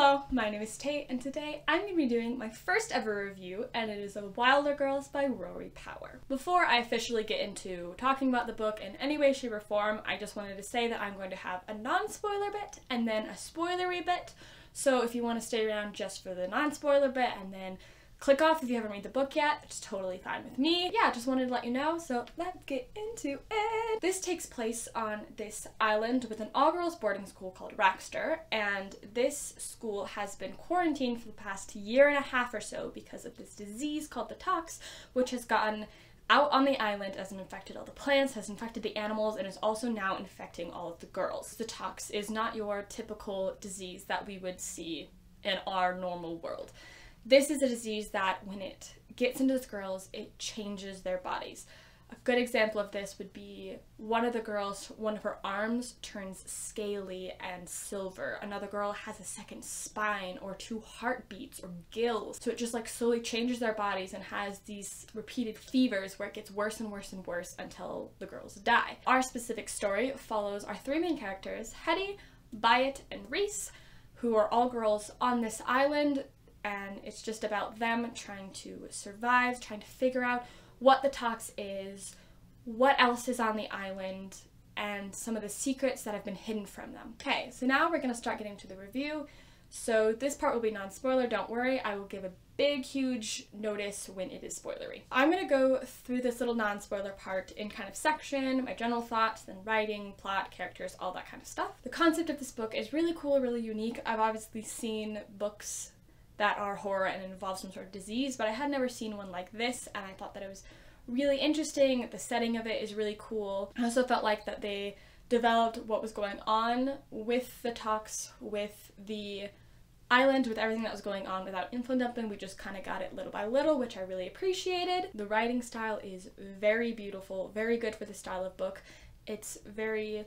Hello, my name is Tate, and today I'm going to be doing my first ever review, and it is of Wilder Girls by Rory Power. Before I officially get into talking about the book in any way, shape, or form, I just wanted to say that I'm going to have a non-spoiler bit and then a spoilery bit. So if you want to stay around just for the non-spoiler bit and then click off if you haven't read the book yet, it's totally fine with me. Yeah, just wanted to let you know, so let's get into it. This takes place on this island with an all-girls boarding school called Raxter, and this school has been quarantined for the past year and a half or so because of this disease called the tox, which has gotten out on the island as it infected all the plants, has infected the animals, and is also now infecting all of the girls. The tox is not your typical disease that we would see in our normal world. This is a disease that when it gets into the girls, it changes their bodies. A good example of this would be one of the girls, one of her arms turns scaly and silver. Another girl has a second spine or 2 heartbeats or gills. So it just like slowly changes their bodies and has these repeated fevers where it gets worse and worse and worse until the girls die. Our specific story follows our 3 main characters, Hetty, Byatt, and Reese, who are all girls on this island, and it's just about them trying to survive, trying to figure out what the tox is, what else is on the island, and some of the secrets that have been hidden from them. Okay, so now we're going to start getting to the review. So this part will be non-spoiler, don't worry. I will give a big, huge notice when it is spoilery. I'm going to go through this little non-spoiler part in kind of section, my general thoughts, then writing, plot, characters, all that kind of stuff. The concept of this book is really cool, really unique. I've obviously seen books that are horror and involve some sort of disease, but I had never seen one like this, and I thought that it was really interesting. The setting of it is really cool. I also felt like that they developed what was going on with the tox, with the island, with everything that was going on without info dumping. We just kind of got it little by little, which I really appreciated. The writing style is very beautiful, very good for the style of book. It's very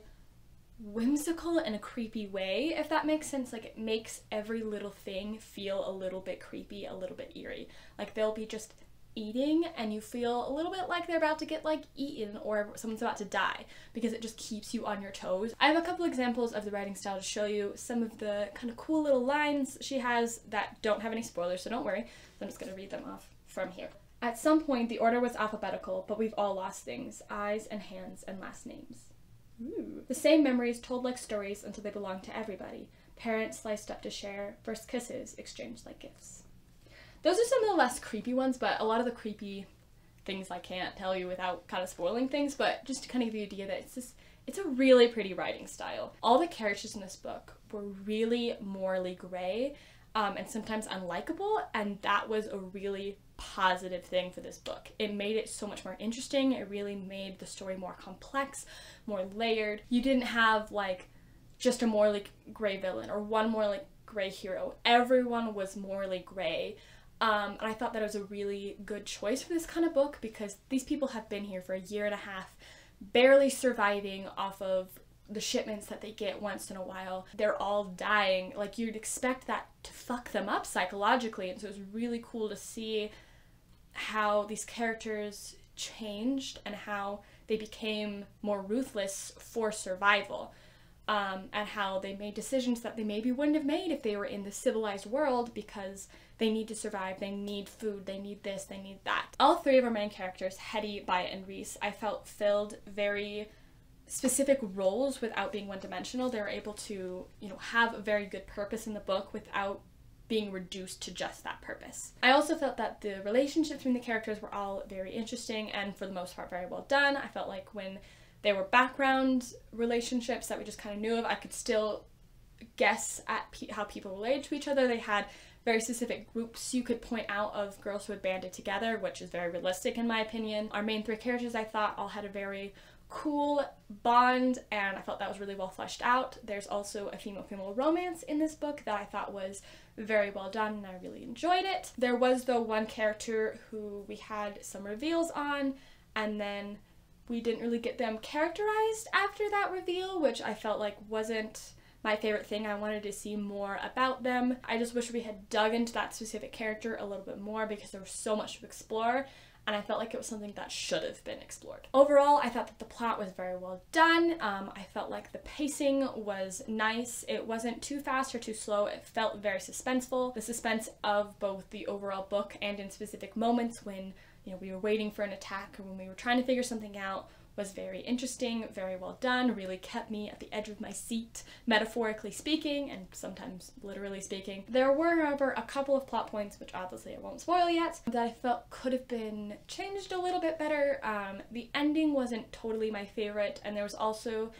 whimsical in a creepy way, if that makes sense. Like, it makes every little thing feel a little bit creepy, a little bit eerie. Like, they'll be just eating and you feel a little bit like they're about to get like eaten or someone's about to die, because it just keeps you on your toes. I have a couple examples of the writing style to show you some of the kind of cool little lines she has that don't have any spoilers, so don't worry. I'm just gonna read them off from here. At some point the order was alphabetical, but we've all lost things: eyes and hands and last names. Ooh. The same memories told like stories until they belonged to everybody. Parents sliced up to share, first kisses exchanged like gifts. Those are some of the less creepy ones, but a lot of the creepy things I can't tell you without kind of spoiling things, but just to kind of give you the idea that it's a really pretty writing style. All the characters in this book were really morally gray and sometimes unlikable, and that was a really positive thing for this book. It made it so much more interesting. It really made the story more complex, more layered. You didn't have like just a morally gray villain or one morally gray hero. Everyone was morally gray. And I thought that was a really good choice for this kind of book, because these people have been here for a year and a half, barely surviving off of the shipments that they get once in a while. They're all dying. Like, you'd expect that to fuck them up psychologically, and so it was really cool to see how these characters changed and how they became more ruthless for survival, and how they made decisions that they maybe wouldn't have made if they were in the civilized world, because they need to survive, they need food, they need this, they need that. All 3 of our main characters, Hetty, Byatt, and Reese, I felt filled very specific roles without being one-dimensional. They were able to, you know, have a very good purpose in the book without being reduced to just that purpose. I also felt that the relationships between the characters were all very interesting and for the most part very well done. I felt like when they were background relationships that we just kind of knew of, I could still guess at how people related to each other. They had very specific groups you could point out of girls who had banded together, which is very realistic in my opinion. Our main 3 characters, I thought, all had a very cool bond, and I felt that was really well fleshed out. There's also a female-female romance in this book that I thought was very well done, and I really enjoyed it. There was, though, one character who we had some reveals on, and then we didn't really get them characterized after that reveal, which I felt like wasn't my favorite thing. I wanted to see more about them. I just wish we had dug into that specific character a little bit more, because there was so much to explore, and I felt like it was something that should have been explored. Overall, I thought that the plot was very well done. I felt like the pacing was nice. It wasn't too fast or too slow. It felt very suspenseful. The suspense of both the overall book and in specific moments when, you know, we were waiting for an attack or when we were trying to figure something out was very interesting, very well done, really kept me at the edge of my seat, metaphorically speaking, and sometimes literally speaking. There were, however, a couple of plot points, which obviously I won't spoil yet, that I felt could have been changed a little bit better. The ending wasn't totally my favorite, and there was also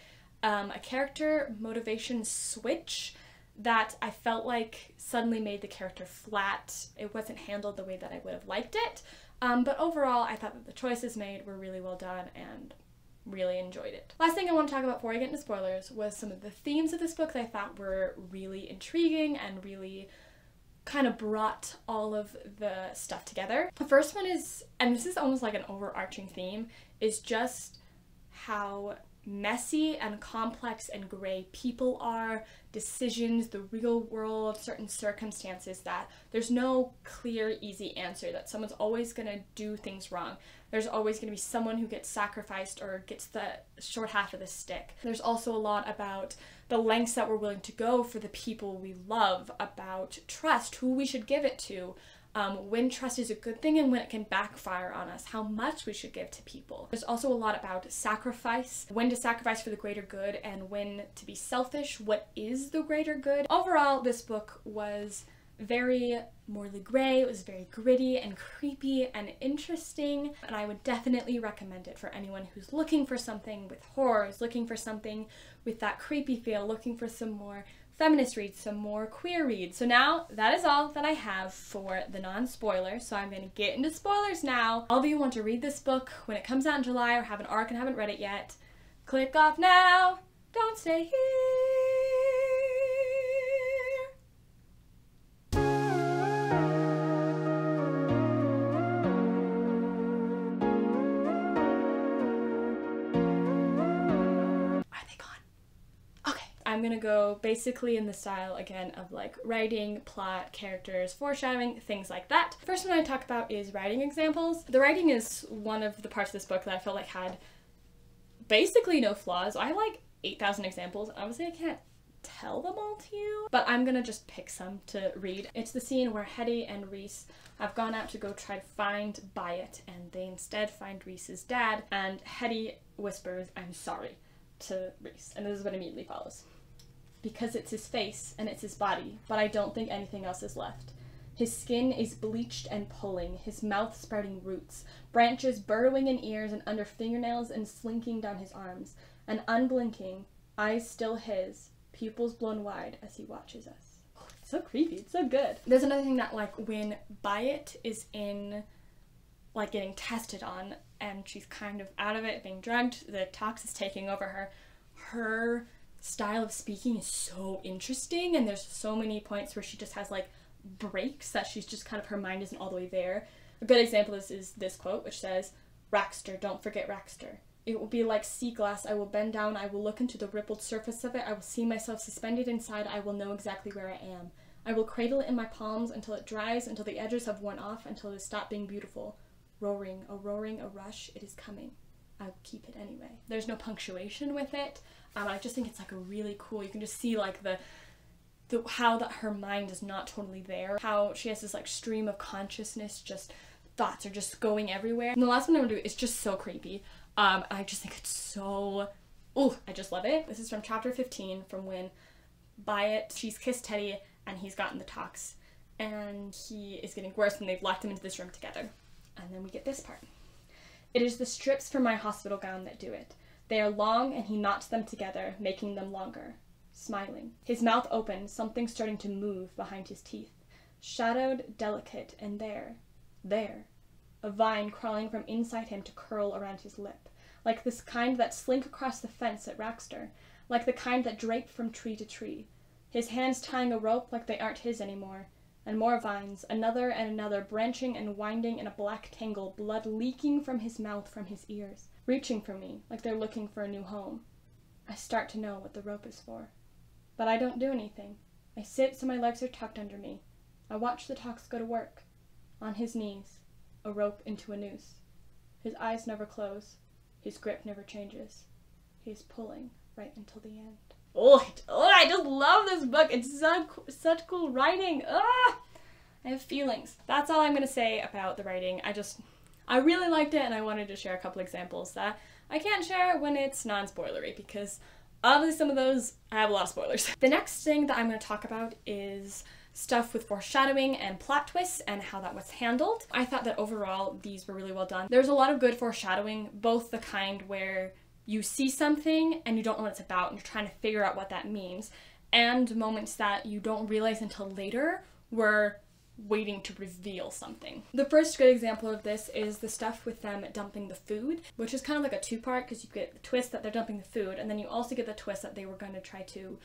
a character motivation switch that I felt like suddenly made the character flat. It wasn't handled the way that I would have liked it. But overall, I thought that the choices made were really well done and really enjoyed it. Last thing I want to talk about before I get into spoilers was some of the themes of this book that I thought were really intriguing and really kind of brought all of the stuff together. The first one is, and this is almost like an overarching theme, is just how messy and complex and gray people are, decisions, the real world, certain circumstances, that there's no clear, easy answer, that someone's always gonna do things wrong. There's always gonna be someone who gets sacrificed or gets the short half of the stick. There's also a lot about the lengths that we're willing to go for the people we love, about trust, who we should give it to, when trust is a good thing and when it can backfire on us, how much we should give to people. There's also a lot about sacrifice, when to sacrifice for the greater good and when to be selfish, what is the greater good. Overall, this book was very morally gray, it was very gritty and creepy and interesting, and I would definitely recommend it for anyone who's looking for something with horror, is looking for something with that creepy feel, looking for some more feminist reads, some more queer reads. So now that is all that I have for the non-spoiler, so I'm going to get into spoilers now. All of you who want to read this book when it comes out in July or have an arc and haven't read it yet, click off now, don't stay here. I'm gonna go basically in the style, again, of like writing, plot, characters, foreshadowing, things like that. First one I talk about is writing examples. The writing is one of the parts of this book that I felt like had basically no flaws. I have like 8,000 examples, and obviously I can't tell them all to you, but I'm gonna just pick some to read. It's the scene where Hetty and Reese have gone out to go try to find Byatt, and they instead find Reese's dad, and Hetty whispers, "I'm sorry," to Reese, and this is what immediately follows. "Because it's his face and it's his body, but I don't think anything else is left. His skin is bleached and pulling, his mouth sprouting roots, branches burrowing in ears and under fingernails and slinking down his arms, and unblinking, eyes still his, pupils blown wide as he watches us." Oh, it's so creepy, it's so good. There's another thing that, like, when Byatt is in, like, getting tested on, and she's kind of out of it, being drugged, the tox is taking over her style of speaking is so interesting, and there's so many points where she just has like breaks that she's just kind of, her mind isn't all the way there. A good example is this quote, which says, "Raxter, don't forget Raxter. It will be like sea glass. I will bend down, I will look into the rippled surface of it, I will see myself suspended inside, I will know exactly where I am. I will cradle it in my palms until it dries, until the edges have worn off, until it has stopped being beautiful. Roaring, a rush, it is coming. I will keep it anyway." There's no punctuation with it. I just think it's like a really cool, you can just see like how that her mind is not totally there, how she has this like stream of consciousness, just thoughts are just going everywhere. And the last one I'm gonna do is just so creepy. I just think it's so, oh, I just love it. This is from chapter 15, from when Byatt, she's kissed Teddy and he's gotten the tox, and he is getting worse and they've locked him into this room together. And then we get this part. "It is the strips from my hospital gown that do it. They are long, and he knots them together, making them longer. Smiling. His mouth open, something starting to move behind his teeth. Shadowed, delicate, and there, a vine crawling from inside him to curl around his lip, like this kind that slink across the fence at Raxter, like the kind that drape from tree to tree. His hands tying a rope like they aren't his anymore. And more vines, another and another, branching and winding in a black tangle, blood leaking from his mouth, from his ears, reaching for me like they're looking for a new home. I start to know what the rope is for. But I don't do anything. I sit so my legs are tucked under me. I watch the tox go to work. On his knees. a rope into a noose. His eyes never close. His grip never changes. He's pulling right until the end. I just love this book. It's such cool writing. I have feelings. That's all I'm gonna say about the writing. I really liked it, and I wanted to share a couple examples that I can't share when it's non-spoilery, because obviously some of those I have a lot of spoilers. The next thing that I'm going to talk about is stuff with foreshadowing and plot twists and how that was handled. I thought that overall these were really well done. There's a lot of good foreshadowing, both the kind where you see something and you don't know what it's about and you're trying to figure out what that means, and moments that you don't realize until later were waiting to reveal something. The first good example of this is the stuff with them dumping the food, which is kind of like a two-part, because you get the twist that they're dumping the food, and then you also get the twist that they were going to try to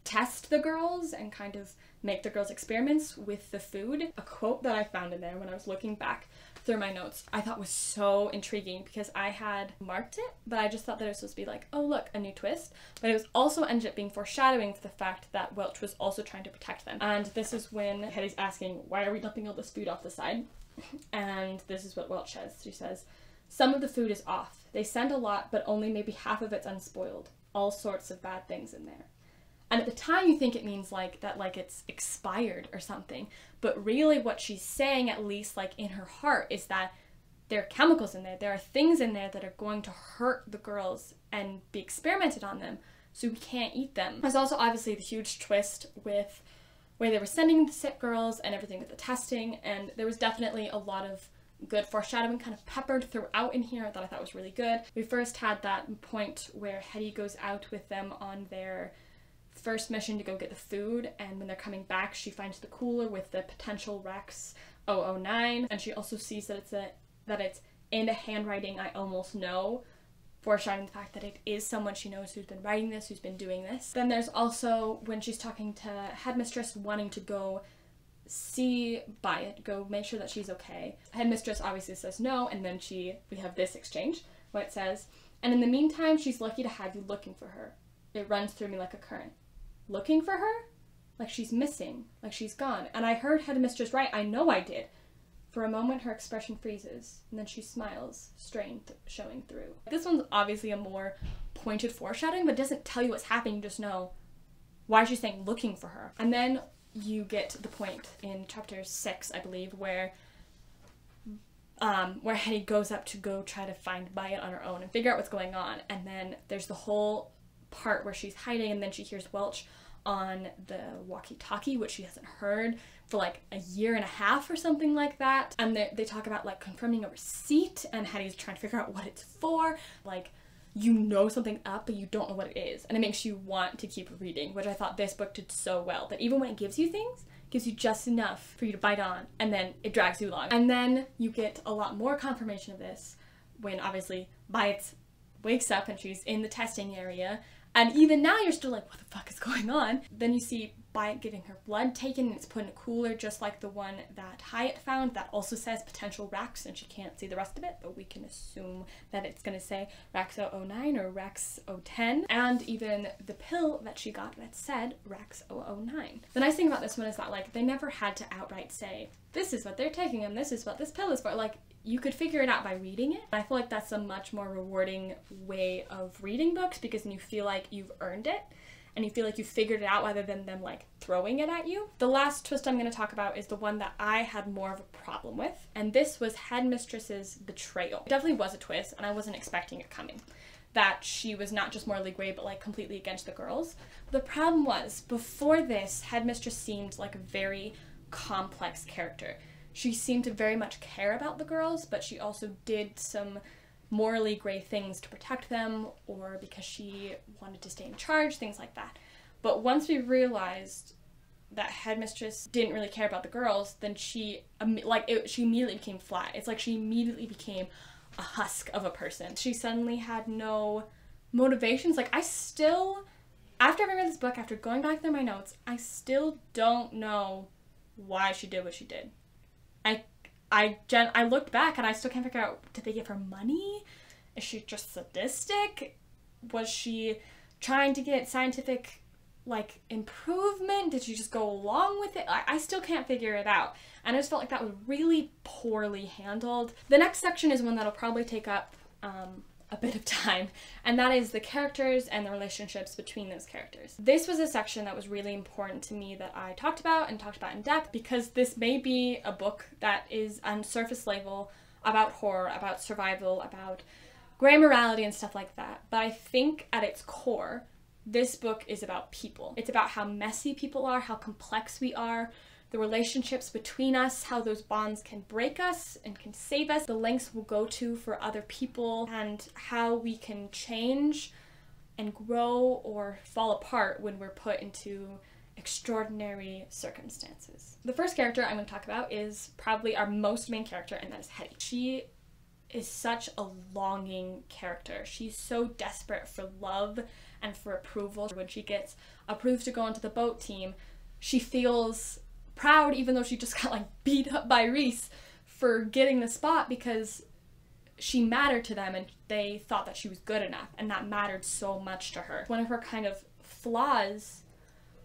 test the girls and kind of make the girls' experiments with the food. A quote that I found in there when I was looking back through my notes I thought was so intriguing, because I had marked it, but I just thought that it was supposed to be like, oh look, a new twist, but it was also ended up being foreshadowing for the fact that Welch was also trying to protect them. And this is when Hetty's asking, why are we dumping all this food off the side? And this is what Welch says. She says, some of the food is off. They send a lot, but only maybe half of it's unspoiled. All sorts of bad things in there. And at the time you think it means like that, like it's expired or something, but really what she's saying, at least like in her heart, is that there are chemicals in there. There are things in there that are going to hurt the girls and be experimented on them, so we can't eat them. There's also obviously the huge twist with where they were sending the sick girls and everything with the testing, and there was definitely a lot of good foreshadowing kind of peppered throughout in here that I thought was really good. We first had that point where Hetty goes out with them on their first mission to go get the food, and when they're coming back she finds the cooler with the potential Rex 009, and she also sees that it's in a handwriting I almost know, foreshadowing the fact that it is someone she knows who's been writing this, who's been doing this. Then there's also when she's talking to Headmistress, wanting to go see Byatt, go make sure that she's okay. Headmistress obviously says no, and then we have this exchange where it says, and in the meantime she's lucky to have you looking for her. It runs through me like a current. Looking for her? Like she's missing, like she's gone. And I heard Headmistress right, I know I did. For a moment her expression freezes, and then she smiles, strain showing through. This one's obviously a more pointed foreshadowing, but it doesn't tell you what's happening, you just know why she's saying looking for her. And then you get to the point in chapter 6, I believe, where Hetty goes up to go try to find Byatt on her own and figure out what's going on, and then there's the whole part where she's hiding, and then she hears Welch on the walkie-talkie, which she hasn't heard for like a year and a half or something like that, and they talk about like confirming a receipt, and Hetty's trying to figure out what it's for. Like, you know something up, but you don't know what it is, and it makes you want to keep reading, which I thought this book did so well, that even when it gives you things, it gives you just enough for you to bite on, and then it drags you along. And then you get a lot more confirmation of this when obviously Byatt wakes up and she's in the testing area, and even now you're still like, what the fuck is going on? Then you see Byatt getting her blood taken, and it's put in a cooler just like the one that Hyatt found that also says potential Rex, and she can't see the rest of it, but we can assume that it's going to say Rex 009 or Rex 010, and even the pill that she got that said Rex 009. The nice thing about this one is that like they never had to outright say, this is what they're taking and this is what this pill is for. Like, you could figure it out by reading it. I feel like that's a much more rewarding way of reading books, because then you feel like you've earned it and you feel like you figured it out rather than them like throwing it at you. The last twist I'm going to talk about is the one that I had more of a problem with, and this was Headmistress's betrayal. It definitely was a twist, and I wasn't expecting it coming. That she was not just morally gray, but like completely against the girls. The problem was, before this, Headmistress seemed like a very complex character. She seemed to very much care about the girls, but she also did some morally gray things to protect them, or because she wanted to stay in charge, things like that. But once we realized that Headmistress didn't really care about the girls, then she immediately became flat. It's like she immediately became a husk of a person. She suddenly had no motivations. Like, I still, after having read this book, after going back through my notes, I still don't know why she did what she did. I looked back and I still can't figure out, did they give her money? Is she just sadistic? Was she trying to get scientific like improvement? Did she just go along with it? I still can't figure it out. And I just felt like that was really poorly handled. The next section is one that'll probably take up a bit of time, and that is the characters and the relationships between those characters. This was a section that was really important to me that I talked about in depth, because this may be a book that is on surface level about horror, about survival, about gray morality and stuff like that. But I think at its core, this book is about people. It's about how messy people are, how complex we are, the relationships between us, how those bonds can break us and can save us, the lengths we'll go to for other people, and how we can change and grow or fall apart when we're put into extraordinary circumstances. The first character I'm going to talk about is probably our most main character, and that is Hetty. She is such a longing character. She's so desperate for love and for approval. When she gets approved to go into the boat team, she feels proud, even though she just got like beat up by Reese for getting the spot, because she mattered to them and they thought that she was good enough, and that mattered so much to her. One of her kind of flaws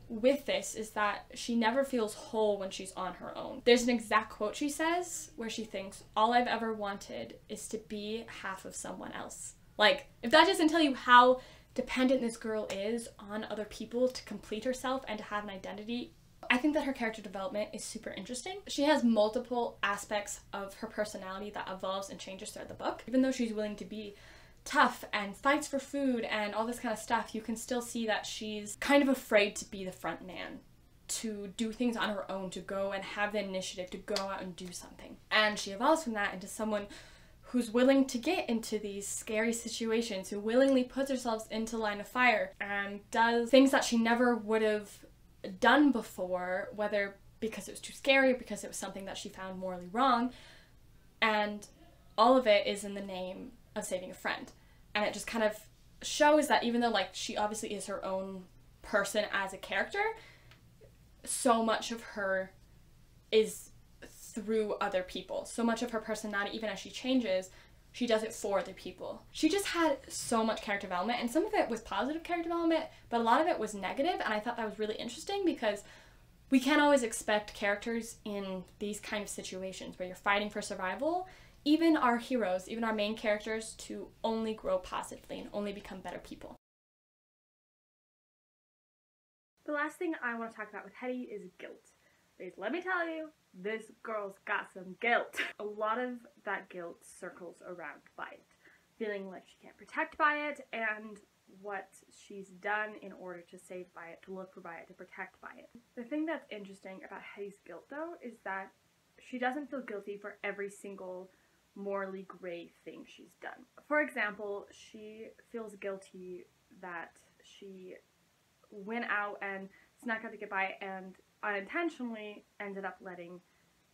with this is that she never feels whole when she's on her own. There's an exact quote she says where she thinks, "All I've ever wanted is to be half of someone else." Like, if that doesn't tell you how dependent this girl is on other people to complete herself and to have an identity, I think that her character development is super interesting. She has multiple aspects of her personality that evolves and changes throughout the book. Even though she's willing to be tough and fights for food and all this kind of stuff, you can still see that she's kind of afraid to be the front man, to do things on her own, to go and have the initiative, to go out and do something. And she evolves from that into someone who's willing to get into these scary situations, who willingly puts herself into line of fire and does things that she never would have done before, whether because it was too scary or because it was something that she found morally wrong, and all of it is in the name of saving a friend. And it just kind of shows that even though like she obviously is her own person as a character, so much of her is through other people. So much of her personality, even as she changes, she does it for other people. She just had so much character development, and some of it was positive character development, but a lot of it was negative, and I thought that was really interesting because we can't always expect characters in these kind of situations where you're fighting for survival, even our heroes, even our main characters, to only grow positively and only become better people. The last thing I want to talk about with Hetty is guilt. Because let me tell you, this girl's got some guilt. A lot of that guilt circles around Byatt, feeling like she can't protect Byatt, and what she's done in order to save Byatt, to look for Byatt, to protect Byatt. The thing that's interesting about Hetty's guilt, though, is that she doesn't feel guilty for every single morally gray thing she's done. For example, she feels guilty that she went out and snuck out to get Byatt and unintentionally ended up letting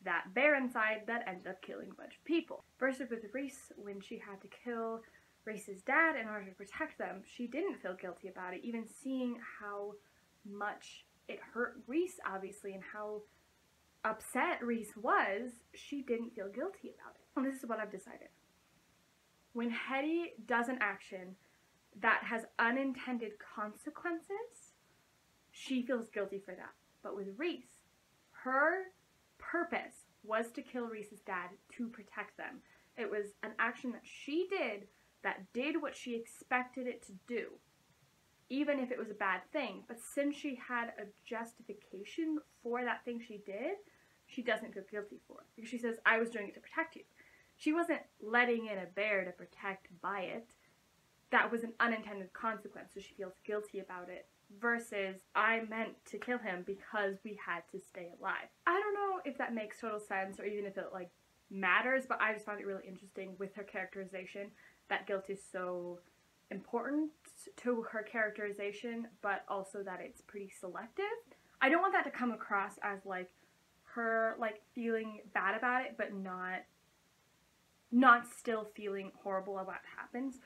that bear inside that ended up killing a bunch of people. Versus with Reese, when she had to kill Reese's dad in order to protect them, she didn't feel guilty about it, even seeing how much it hurt Reese, obviously, and how upset Reese was, she didn't feel guilty about it. And this is what I've decided. When Hetty does an action that has unintended consequences, she feels guilty for that. But with Reese, her purpose was to kill Reese's dad to protect them. It was an action that she did what she expected it to do, even if it was a bad thing. But since she had a justification for that thing she did, she doesn't feel guilty for it. Because she says, I was doing it to protect you. She wasn't letting in a bear to protect Byatt. That was an unintended consequence, so she feels guilty about it. Versus, I meant to kill him because we had to stay alive. I don't know if that makes total sense or even if it like matters, but I just found it really interesting with her characterization. That guilt is so important to her characterization, but also that it's pretty selective. I don't want that to come across as like her like feeling bad about it, but not still feeling horrible about what happens.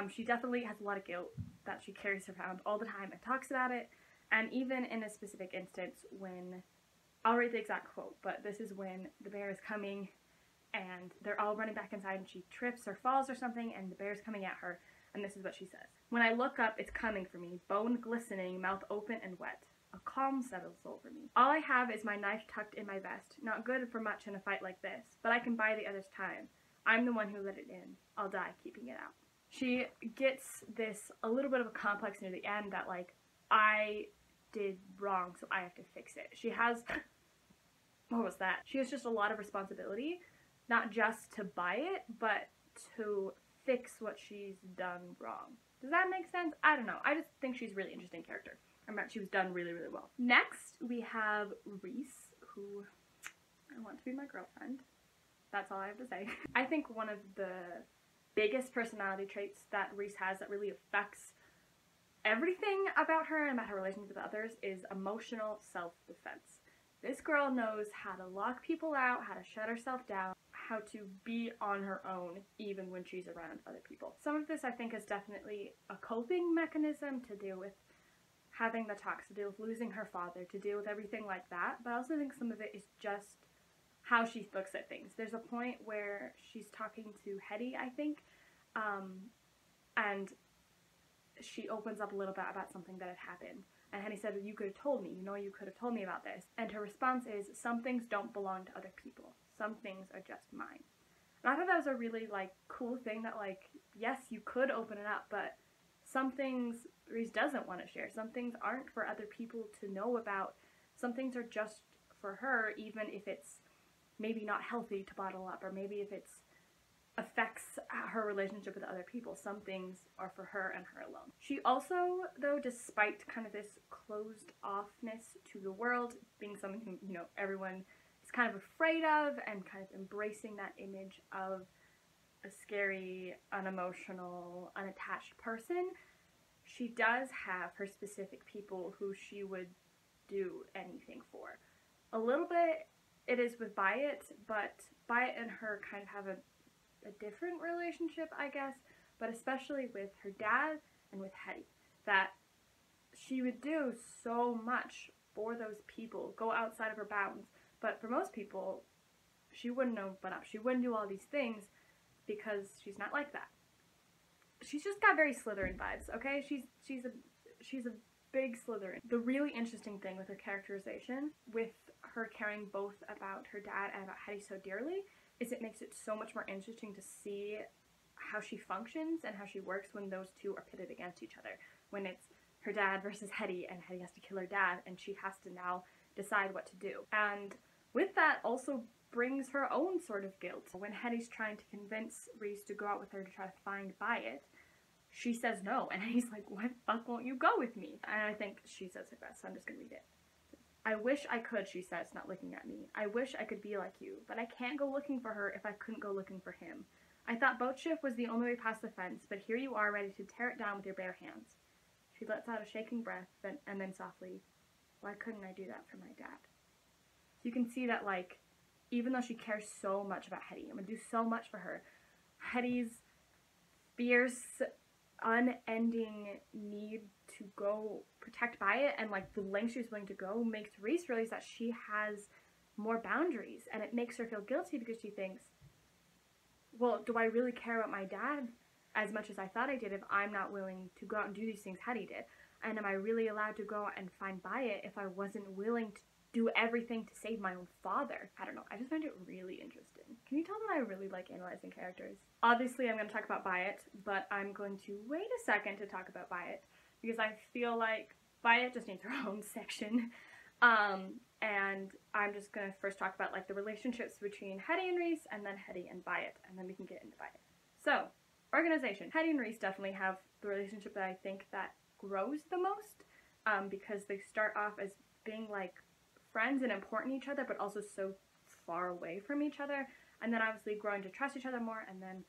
She definitely has a lot of guilt that she carries around all the time and talks about it. And even in a specific instance when, I'll read the exact quote, but this is when the bear is coming and they're all running back inside and she trips or falls or something and the bear's coming at her. And this is what she says. When I look up, it's coming for me, bone glistening, mouth open and wet. A calm settles over me. All I have is my knife tucked in my vest, not good for much in a fight like this, but I can buy the other's time. I'm the one who let it in. I'll die keeping it out. She gets this a little bit of a complex near the end that, like, I did wrong, so I have to fix it. She has, what was that? She has just a lot of responsibility, not just to buy it, but to fix what she's done wrong. Does that make sense? I don't know. I just think she's a really interesting character. She was done really, really well. Next, we have Reese, who I want to be my girlfriend. That's all I have to say. I think one of the biggest personality traits that Reese has that really affects everything about her and about her relationship with others is emotional self-defense. This girl knows how to lock people out, how to shut herself down, how to be on her own even when she's around other people. Some of this I think is definitely a coping mechanism to deal with having the talks, to deal with losing her father, to deal with everything like that, but I also think some of it is just how she looks at things. There's a point where she's talking to Hetty, I think, and she opens up a little bit about something that had happened. And Hetty said, you could have told me, you could have told me about this. And her response is, some things don't belong to other people. Some things are just mine. And I thought that was a really, like, cool thing that, like, yes, you could open it up, but some things Reese doesn't want to share. Some things aren't for other people to know about. Some things are just for her, even if it's maybe not healthy to bottle up, or maybe if it affects her relationship with other people. Some things are for her and her alone. She also, though, despite kind of this closed offness to the world, being someone who, everyone is kind of afraid of, and kind of embracing that image of a scary, unemotional, unattached person, she does have her specific people who she would do anything for. A little bit it is with Byatt, but Byatt and her kind of have a different relationship, I guess, but especially with her dad and with Hetty, that she would do so much for those people, go outside of her bounds, but for most people, she wouldn't open up. She wouldn't do all these things because she's not like that. She's just got very Slytherin vibes, okay? She's a big Slytherin. The really interesting thing with her characterization, with her caring both about her dad and about Hetty so dearly, is it makes it so much more interesting to see how she functions and how she works when those two are pitted against each other. When it's her dad versus Hetty, and Hetty has to kill her dad, and she has to now decide what to do. And with that also brings her own sort of guilt. When Hetty's trying to convince Reese to go out with her to try to find Byatt, she says no, and he's like, why the fuck won't you go with me? And I think she says it best, so I'm just gonna read it. I wish I could, she says, not looking at me. I wish I could be like you, but I can't go looking for her if I couldn't go looking for him. I thought boat shift was the only way past the fence, but here you are ready to tear it down with your bare hands. She lets out a shaking breath, and then softly, why couldn't I do that for my dad? So you can see that, like, even though she cares so much about Hetty and would do so much for her, Hetty's fierce, unending need to go protect Byatt and, like, the length she's willing to go makes Reese realize that she has more boundaries, and it makes her feel guilty because she thinks, well, do I really care about my dad as much as I thought I did if I'm not willing to go out and do these things Hetty did? And am I really allowed to go out and find Byatt if I wasn't willing to do everything to save my own father? I don't know. I just find it really interesting. Can you tell that I really like analyzing characters? Obviously, I'm going to talk about Byatt, but I'm going to wait a second to talk about Byatt because I feel like Byatt just needs her own section. And I'm just going to first talk about, like, the relationships between Hetty and Reese, and then Hetty and Byatt, and then we can get into Byatt. So, organization. Hetty and Reese definitely have the relationship that I think that grows the most, because they start off as being, like, friends and important to each other, but also so far away from each other, and then obviously growing to trust each other more, and then,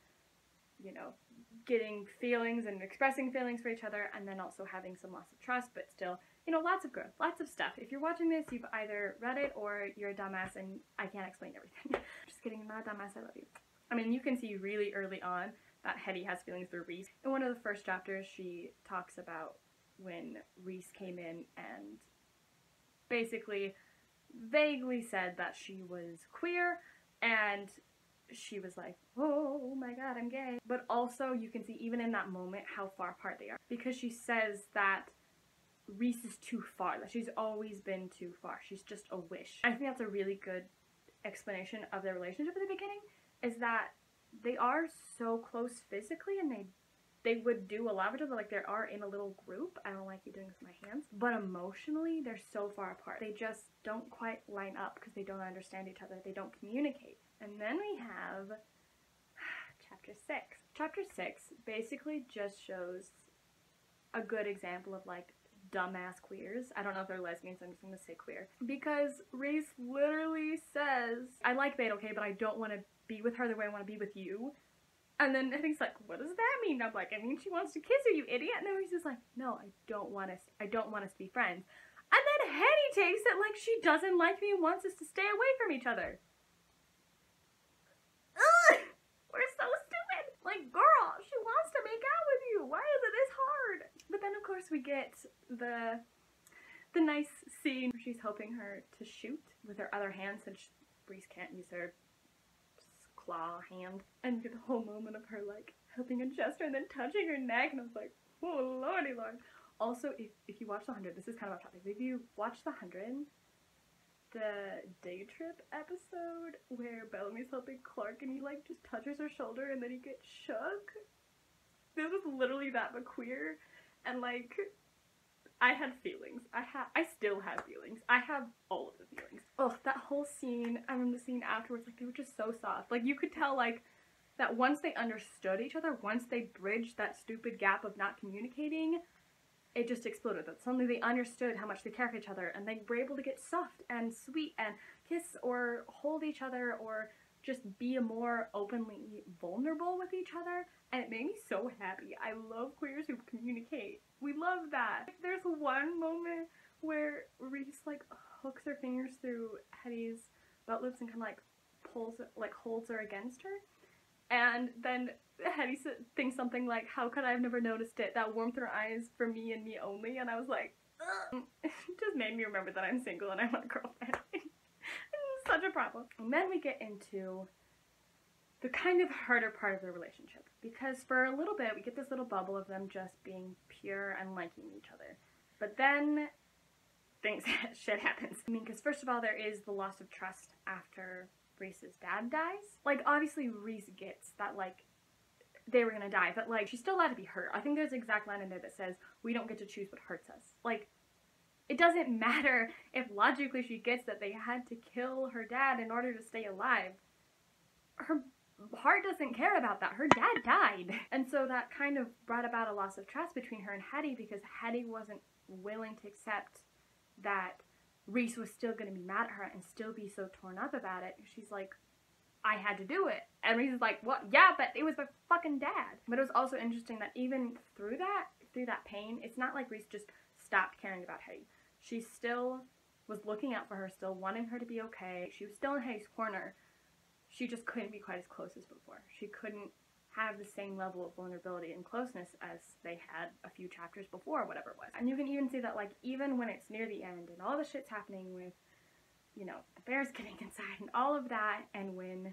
getting feelings and expressing feelings for each other, and then also having some loss of trust, but still, lots of growth, lots of stuff. If you're watching this, you've either read it or you're a dumbass and I can't explain everything. Just kidding, I'm not a dumbass, I love you. I mean, you can see really early on that Hetty has feelings for Reese. In one of the first chapters, she talks about when Reese came in and basically vaguely said that she was queer, and she was like, oh my god, I'm gay. But also you can see even in that moment how far apart they are, because she says that Reese is too far, that she's always been too far. She's just a wish. I think that's a really good explanation of their relationship at the beginning, is that they are so close physically and they would do a lot of each other, like they are in a little group. I don't like you doing this with my hands. But emotionally, they're so far apart. They just don't quite line up because they don't understand each other. They don't communicate. And then we have chapter 6. Chapter 6 basically just shows a good example of like dumbass queers. I don't know if they're lesbians, I'm just gonna say queer. Because Reese literally says, I like Bait, okay, but I don't want to be with her the way I want to be with you. And then Hetty's like, what does that mean? I'm like, I mean, she wants to kiss you, you idiot. And then Reese is like, no, I don't want us to be friends. And then Hetty takes it like she doesn't like me and wants us to stay away from each other. Ugh! We're so stupid. Like, girl, she wants to make out with you. Why is it this hard? But then, of course, we get the nice scene where she's helping her to shoot with her other hand since Reese can't use her claw hand, and you get the whole moment of her like helping adjust her and then touching her neck, and I was like, oh lordy lord. Also, if you watch The 100, this is kind of off topic, if you watch The 100, the day trip episode where Bellamy's helping Clark and he like just touches her shoulder and then he gets shook, this was literally that but queer. And like, I had feelings. I still have feelings. I have all of the feelings. Oh, that whole scene, I remember the scene afterwards, like, they were just so soft. Like, you could tell, like, that once they understood each other, once they bridged that stupid gap of not communicating, it just exploded. That suddenly they understood how much they care for each other, and they were able to get soft and sweet and kiss or hold each other or just be more openly vulnerable with each other, and it made me so happy. I love queers who communicate. We love that. There's one moment where Reese like hooks her fingers through Hetty's belt loops and kind of like pulls it, like holds her against her, and then Hetty thinks something like, how could I have never noticed it? That warmth in her eyes for me and me only. And I was like, ugh. It just made me remember that I'm single and I want a girlfriend. Such a problem. And then we get into the kind of harder part of the relationship, because for a little bit we get this little bubble of them just being pure and liking each other, but then shit happens. I mean, because first of all, there is the loss of trust after Reese's dad dies. Like, obviously Reese gets that, like, they were gonna die, but like, she's still allowed to be hurt. I think there's an exact line in there that says, we don't get to choose what hurts us. Like, it doesn't matter if logically she gets that they had to kill her dad in order to stay alive. Her heart doesn't care about that. Her dad died. And so that kind of brought about a loss of trust between her and Hetty, because Hetty wasn't willing to accept that Reese was still going to be mad at her and still be so torn up about it. She's like, I had to do it. And Reese is like, what? Yeah, but it was my fucking dad. But it was also interesting that even through that pain, it's not like Reese just stopped caring about Hetty. She still was looking out for her, still wanting her to be okay. She was still in Hetty's corner. She just couldn't be quite as close as before. She couldn't have the same level of vulnerability and closeness as they had a few chapters before, or whatever it was. And you can even see that, like, even when it's near the end and all the shit's happening with, you know, the bears getting inside and all of that, and when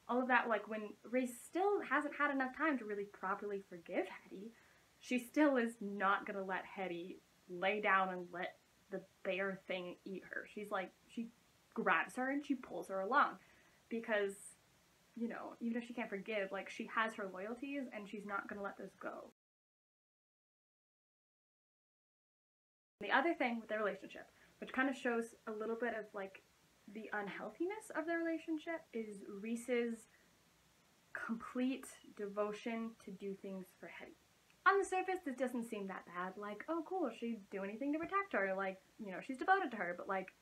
all of that, like, when Reese still hasn't had enough time to really properly forgive Hetty, she still is not gonna let Hetty lay down and let the bear thing eat her. She's like, she grabs her and she pulls her along, because, you know, even if she can't forgive, like, she has her loyalties and she's not gonna let this go. The other thing with their relationship, which kind of shows a little bit of, like, the unhealthiness of their relationship, is Reese's complete devotion to do things for Hetty. On the surface, this doesn't seem that bad. Like, oh cool, she'd do anything to protect her. Like, you know, she's devoted to her. But, like,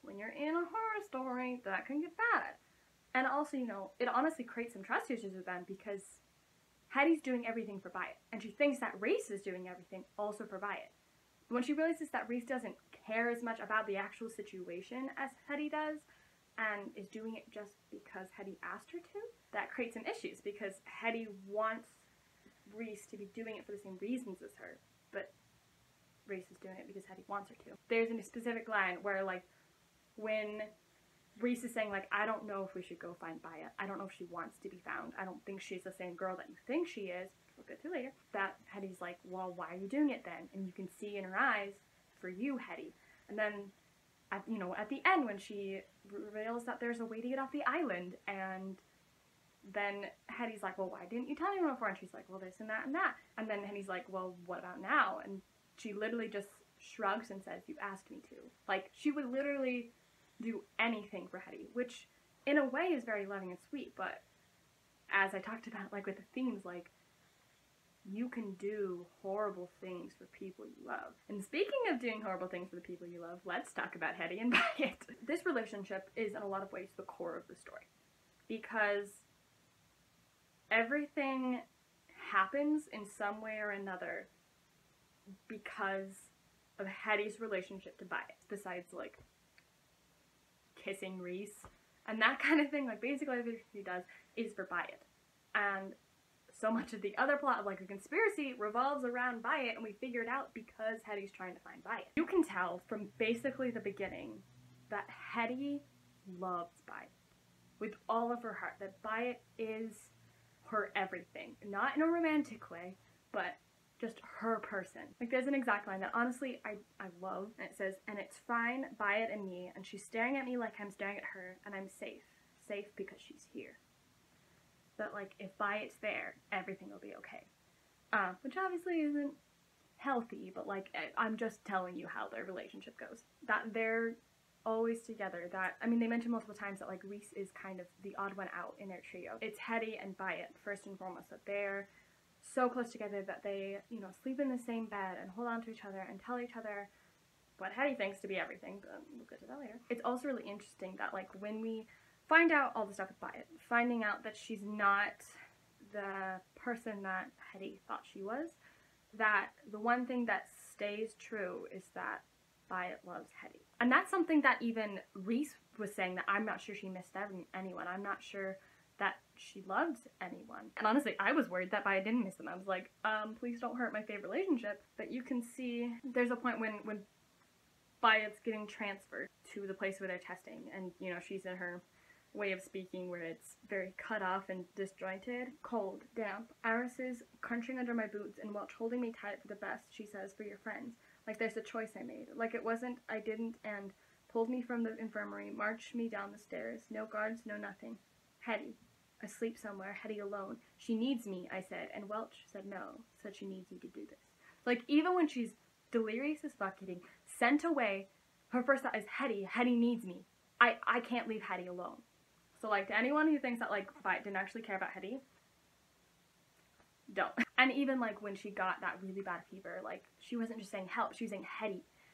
when you're in a horror story, that can get bad. And also, you know, it honestly creates some trust issues with them, because Hetty's doing everything for Byatt, and she thinks that Reese is doing everything also for Byatt. But when she realizes that Reese doesn't care as much about the actual situation as Hetty does, and is doing it just because Hetty asked her to, that creates some issues, because Hetty wants Reese to be doing it for the same reasons as her, but Reese is doing it because Hetty wants her to. There's a specific line where, like, when Reese is saying, like, I don't know if we should go find Baya. I don't know if she wants to be found. I don't think she's the same girl that you think she is. We'll get to later. That Hetty's like, well, why are you doing it then? And you can see in her eyes, for you, Hetty. And then, at the end, when she reveals that there's a way to get off the island, and then Hetty's like, well, why didn't you tell anyone before? And she's like, well, this and that and that. And then Hetty's like, well, what about now? And she literally just shrugs and says, you asked me to. Like, she would literally do anything for Hetty, which in a way is very loving and sweet, but as I talked about, like, with the themes, like, you can do horrible things for people you love. And speaking of doing horrible things for the people you love, let's talk about Hetty and Byatt. This relationship is in a lot of ways the core of the story, because everything happens in some way or another because of Hetty's relationship to Byatt, besides, like, kissing Reese and that kind of thing. Like, basically everything she does is for Byatt. And so much of the other plot of, like, a conspiracy revolves around Byatt, and we figure it out because Hetty's trying to find Byatt. You can tell from basically the beginning that Hetty loves Byatt with all of her heart, that Byatt is her everything. Not in a romantic way, but just her person. Like, there's an exact line that honestly I love, and it says, and it's fine, Byatt and me, and she's staring at me like I'm staring at her, and I'm safe. Safe because she's here. That, like, if Byatt's there, everything will be okay. Which obviously isn't healthy, but, like, I'm just telling you how their relationship goes. That they're always together. That, I mean, they mention multiple times that, like, Reese is kind of the odd one out in their trio. It's Hetty and Byatt, first and foremost, that they're so close together that they, sleep in the same bed and hold on to each other and tell each other what Hetty thinks to be everything, but we'll get to that later. It's also really interesting that, like, when we find out all the stuff with Byatt, finding out that she's not the person that Hetty thought she was, that the one thing that stays true is that Byatt loves Hetty. And that's something that even Reese was saying, that I'm not sure she missed anyone. I'm not sure that she loved anyone. And honestly, I was worried that Byatt didn't miss them. I was like, please don't hurt my favorite relationship. But you can see there's a point when Byatt's getting transferred to the place where they're testing, and, she's in her way of speaking where it's very cut off and disjointed. Cold, damp, irises crunching under my boots, and Welch holding me tight for the best, she says, for your friends. Like there's a choice I made. Like it wasn't, I didn't, and pulled me from the infirmary, marched me down the stairs. No guards, no nothing. Hetty, asleep somewhere, Hetty alone. She needs me, I said, and Welch said no, said she needs me to do this. Like, even when she's delirious as fuck, getting sent away, her first thought is, Hetty needs me. I can't leave Hetty alone. So, like, to anyone who thinks that, like, Byatt didn't actually care about Hetty, don't. And even, like, when she got that really bad fever, like, she wasn't just saying help, she was saying,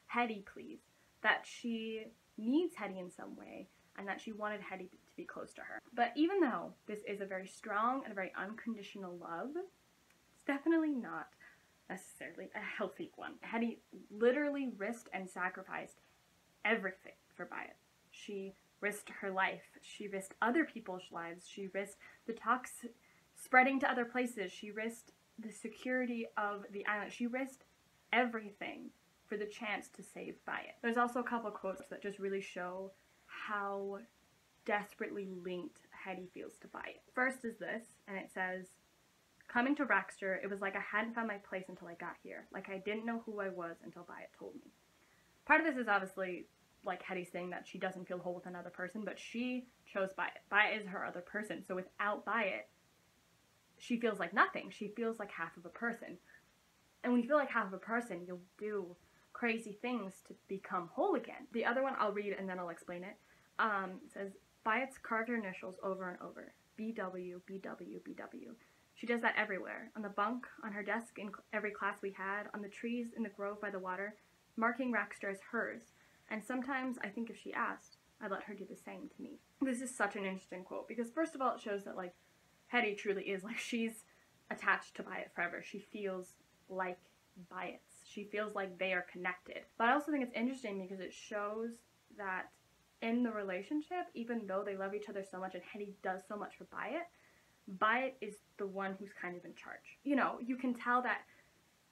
Hetty, please. That she needs Hetty in some way, and that she wanted Hetty to be close to her. But even though this is a very strong and a very unconditional love, it's definitely not necessarily a healthy one. Hetty literally risked and sacrificed everything for Byatt. She risked her life. She risked other people's lives. She risked the talks spreading to other places. She risked the security of the island. She risked everything for the chance to save Byatt. There's also a couple quotes that just really show how desperately linked Hetty feels to Byatt. First is this, and it says, coming to Raxter, it was like I hadn't found my place until I got here. Like I didn't know who I was until Byatt told me. Part of this is obviously like Hetty saying that she doesn't feel whole with another person, but she chose Byatt. Byatt is her other person, so without Byatt, she feels like nothing. She feels like half of a person. And when you feel like half of a person, you'll do crazy things to become whole again. The other one I'll read and then I'll explain it. It says, Byatt's carved her initials over and over. BW, BW, BW. She does that everywhere. On the bunk, on her desk in every class we had, on the trees in the grove by the water, marking Raxter as hers. And sometimes I think if she asked, I'd let her do the same to me. This is such an interesting quote because first of all, it shows that like Hetty truly is like she's attached to Byatt forever. She feels like Byatt's. She feels like they are connected. But I also think it's interesting because it shows that in the relationship, even though they love each other so much and Hetty does so much for Byatt, Byatt is the one who's kind of in charge. You know, you can tell that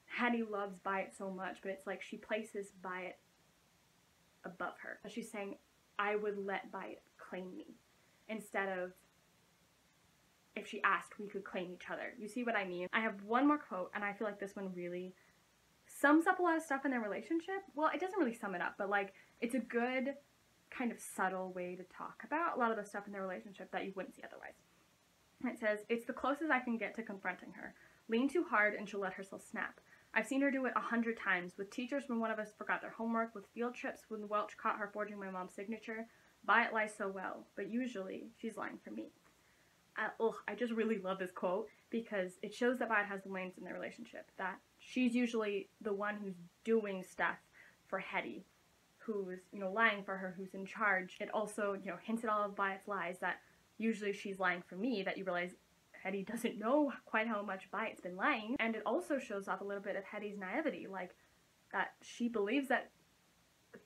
Hetty loves Byatt so much, but it's like she places Byatt above her. She's saying, I would let Byatt claim me, instead of if she asked, we could claim each other. You see what I mean? I have one more quote, and I feel like this one really sums up a lot of stuff in their relationship. Well, it doesn't really sum it up, but like, it's a good kind of subtle way to talk about a lot of the stuff in their relationship that you wouldn't see otherwise. And it says, "It's the closest I can get to confronting her. Lean too hard and she'll let herself snap. I've seen her do it 100 times, with teachers when one of us forgot their homework, with field trips when Welch caught her forging my mom's signature. Byatt lies so well, but usually she's lying for me." I just really love this quote because it shows that Byatt has the reins in their relationship, that she's usually the one who's doing stuff for Hetty, who's, you know, lying for her, who's in charge. It also, you know, hints at all of Byatt's lies, that usually she's lying for me, that you realize Hetty doesn't know quite how much Byatt's been lying. And it also shows off a little bit of Hetty's naivety, like that she believes that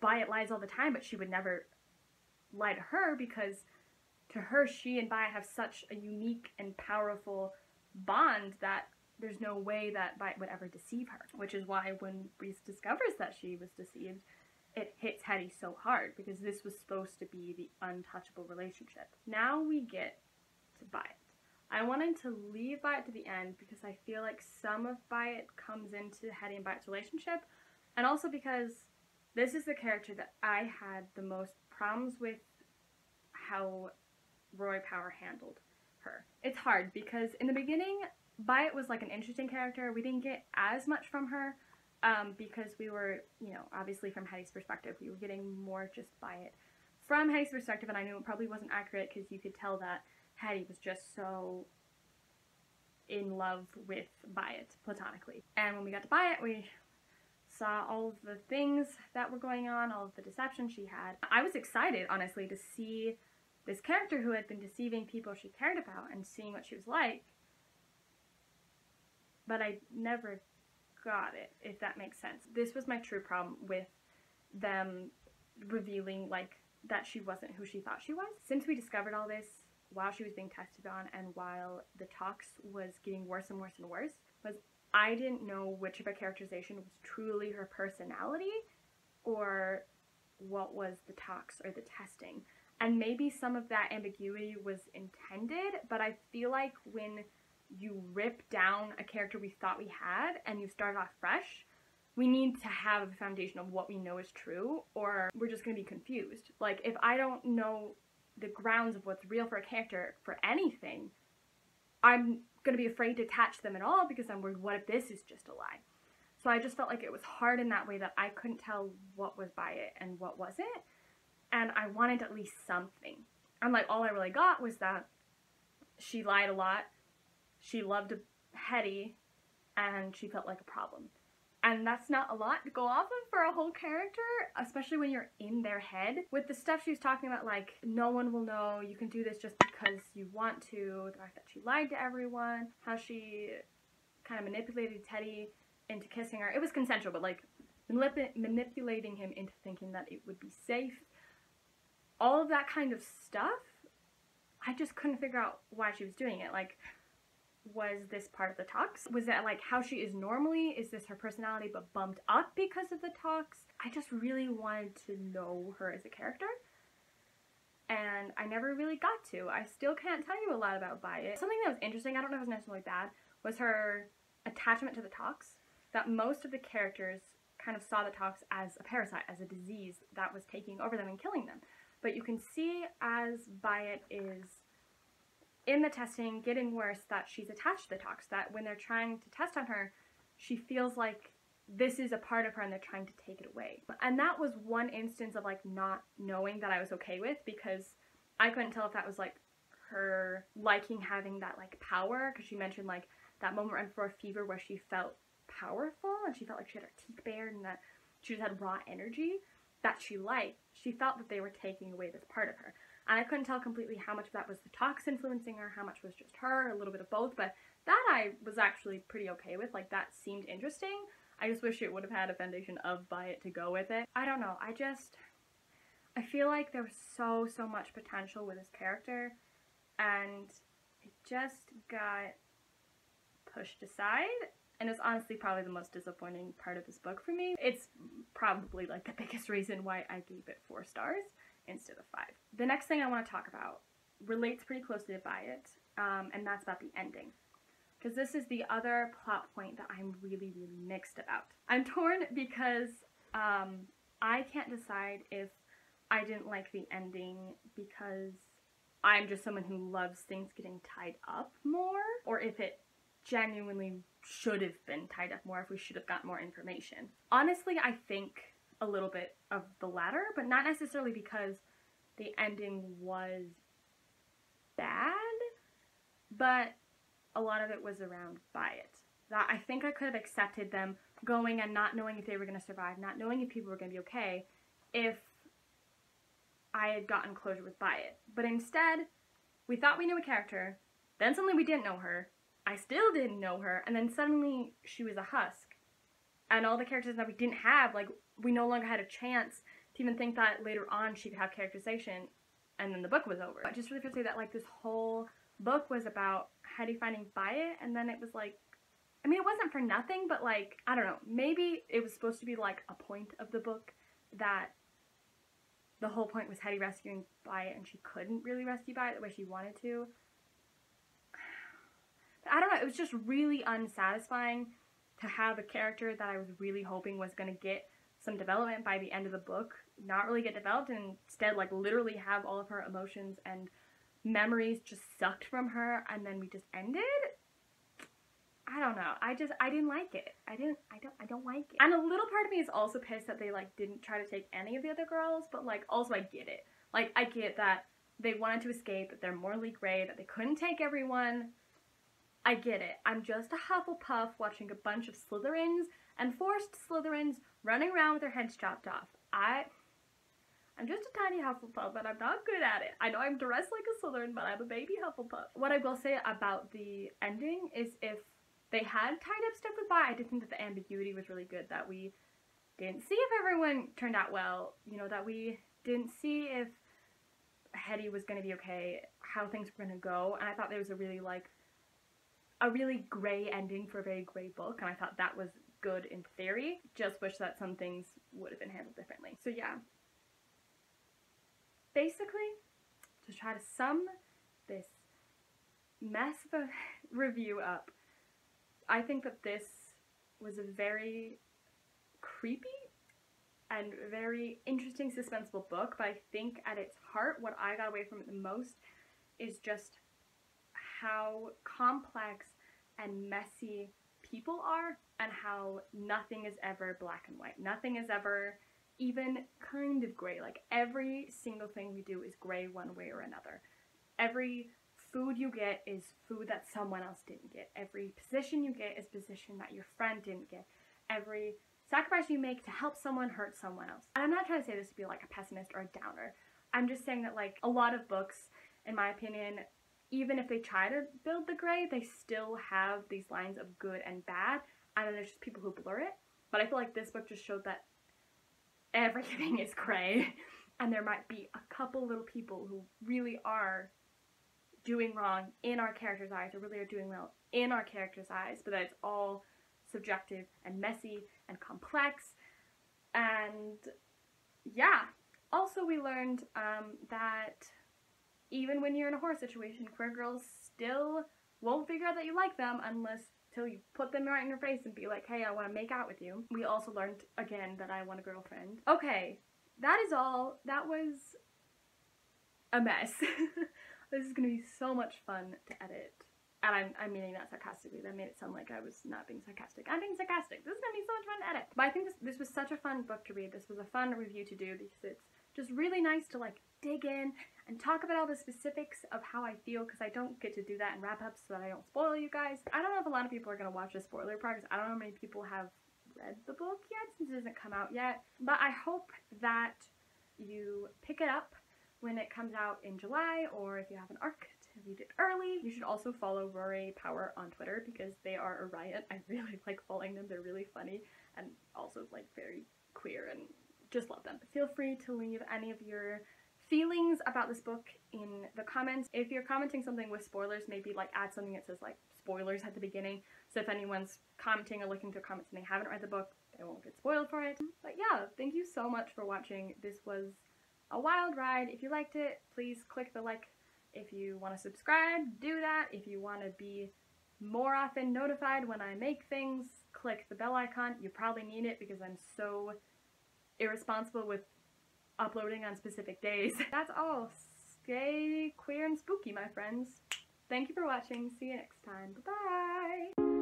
Byatt lies all the time, but she would never lie to her because to her, she and Byatt have such a unique and powerful bond that there's no way that Byatt would ever deceive her. Which is why when Reese discovers that she was deceived, it hits Hetty so hard, because this was supposed to be the untouchable relationship. Now we get to Byatt. I wanted to leave Byatt to the end because I feel like some of Byatt comes into Hetty and Byatt's relationship, and also because this is the character that I had the most problems with how Rory Power handled her. It's hard because in the beginning, Byatt was like an interesting character. We didn't get as much from her because we were, you know, obviously from Hetty's perspective, we were getting more just Byatt from Hetty's perspective, and I knew it probably wasn't accurate because you could tell that Hetty was just so in love with Byatt platonically. And when we got to Byatt, we saw all of the things that were going on, all of the deception she had. I was excited, honestly, to see this character who had been deceiving people she cared about and seeing what she was like, but I never got it, if that makes sense. This was my true problem with them revealing, like, that she wasn't who she thought she was. Since we discovered all this while she was being tested on and while the tox was getting worse and worse and worse, was I didn't know which of her characterization was truly her personality or what was the tox or the testing. And maybe some of that ambiguity was intended, but I feel like when you rip down a character we thought we had and you start off fresh, we need to have a foundation of what we know is true, or we're just going to be confused. Like, if I don't know the grounds of what's real for a character for anything, I'm going to be afraid to attach them at all because I'm worried, what if this is just a lie? So I just felt like it was hard in that way, that I couldn't tell what was Byatt and what wasn't. And I wanted at least something. And like, all I really got was that she lied a lot, she loved Hetty, and she felt like a problem. And that's not a lot to go off of for a whole character, especially when you're in their head. With the stuff she was talking about, like, no one will know, you can do this just because you want to, the fact that she lied to everyone, how she kind of manipulated Teddy into kissing her. It was consensual, but like, manipulating him into thinking that it would be safe. All of that kind of stuff, I just couldn't figure out why she was doing it. Like, was this part of the tox? Was that like how she is normally? Is this her personality but bumped up because of the tox? I just really wanted to know her as a character, and I never really got to. I still can't tell you a lot about Byatt. Something that was interesting, I don't know if it was necessarily bad, was her attachment to the tox. That most of the characters kind of saw the tox as a parasite, as a disease that was taking over them and killing them. But you can see as Byatt is in the testing getting worse that she's attached to the tox, that when they're trying to test on her, she feels like this is a part of her and they're trying to take it away. And that was one instance of like not knowing that I was okay with, because I couldn't tell if that was like her liking having that like power, because she mentioned like that moment right before a fever where she felt powerful and she felt like she had her teeth bared and that she just had raw energy that she liked. She felt that they were taking away this part of her. And I couldn't tell completely how much of that was the tox influencing her, how much was just her, a little bit of both, but that I was actually pretty okay with. Like, that seemed interesting. I just wish it would have had a foundation of Byatt to go with it. I don't know, I feel like there was so much potential with this character, and it just got pushed aside. And it's honestly probably the most disappointing part of this book for me. It's probably like the biggest reason why I gave it 4 stars. instead of 5. The next thing I want to talk about relates pretty closely to Buy It, and that's about the ending. Because this is the other plot point that I'm really, really mixed about. I'm torn because I can't decide if I didn't like the ending because I'm just someone who loves things getting tied up more, or if it genuinely should have been tied up more, if we should have got more information. Honestly, I think a little bit of the latter, but not necessarily because the ending was bad, but a lot of it was around Buy It. That I think I could have accepted them going and not knowing if they were going to survive, not knowing if people were going to be okay, if I had gotten closure with Buy It. But instead, we thought we knew a character, then suddenly we didn't know her, I still didn't know her, and then suddenly she was a husk. And all the characters that we didn't have, like, we no longer had a chance to even think that later on she could have characterization, and then the book was over. I just really feel to say that, like, this whole book was about Hetty finding Buy It, and then it was like, I mean, it wasn't for nothing, but like, I don't know, maybe it was supposed to be like a point of the book that the whole point was Hetty rescuing Buy It, and she couldn't really rescue Buy It the way she wanted to. But I don't know, it was just really unsatisfying to have a character that I was really hoping was going to get some development by the end of the book not really get developed, and instead like literally have all of her emotions and memories just sucked from her, and then we just ended. I don't know. I didn't like it. I don't like it. And a little part of me is also pissed that they like didn't try to take any of the other girls, but like also I get it. Like I get that they wanted to escape, that they're morally gray, that they couldn't take everyone. I get it. I'm just a Hufflepuff watching a bunch of Slytherins and forced Slytherins running around with their heads chopped off. I'm just a tiny Hufflepuff and I'm not good at it. I know I'm dressed like a Slytherin, but I'm a baby Hufflepuff. What I will say about the ending is if they had tied up stuff with Buy, I did think that the ambiguity was really good, that we didn't see if everyone turned out well, you know, that we didn't see if Hetty was going to be okay, how things were going to go, and I thought there was a really gray ending for a very gray book, and I thought that was good in theory. Just wish that some things would have been handled differently. So yeah. Basically, to try to sum this mess of a review up, I think that this was a very creepy and very interesting, suspenseful book, but I think at its heart, what I got away from it the most is just how complex and messy people are, and how nothing is ever black and white. Nothing is ever even kind of gray. Like, every single thing we do is gray one way or another. Every food you get is food that someone else didn't get. Every position you get is position that your friend didn't get. Every sacrifice you make to help someone hurts someone else. And I'm not trying to say this to be like a pessimist or a downer. I'm just saying that like a lot of books, in my opinion, even if they try to build the gray, they still have these lines of good and bad, and then there's just people who blur it. But I feel like this book just showed that everything is gray, and there might be a couple little people who really are doing wrong in our characters' eyes, or really are doing well in our characters' eyes, but that it's all subjective and messy and complex. And yeah, also we learned that even when you're in a horror situation, queer girls still won't figure out that you like them unless till you put them right in your face and be like, hey, I want to make out with you. We also learned again that I want a girlfriend. Okay, that is all. That was a mess. This is gonna be so much fun to edit. And I'm meaning that sarcastically. That made it sound like I was not being sarcastic. I'm being sarcastic. This is gonna be so much fun to edit. But I think this was such a fun book to read. This was a fun review to do because it's just really nice to like dig in and talk about all the specifics of how I feel, because I don't get to do that in wrap-ups so that I don't spoil you guys. I don't know if a lot of people are gonna watch the spoiler part, because I don't know how many people have read the book yet since it hasn't come out yet. But I hope that you pick it up when it comes out in July, or if you have an arc to read it early. You should also follow Rory Power on Twitter because they are a riot. I really like following them. They're really funny and also like very queer, and just love them. Feel free to leave any of your feelings about this book in the comments. If you're commenting something with spoilers, maybe like add something that says like spoilers at the beginning, so if anyone's commenting or looking through comments and they haven't read the book, they won't get spoiled for it. But yeah, thank you so much for watching. This was a wild ride. If you liked it, please click the like. If you want to subscribe, do that. If you want to be more often notified when I make things, click the bell icon. You probably need it because I'm so irresponsible with uploading on specific days. That's all. Stay queer and spooky, my friends. Thank you for watching. See you next time. Bye-bye!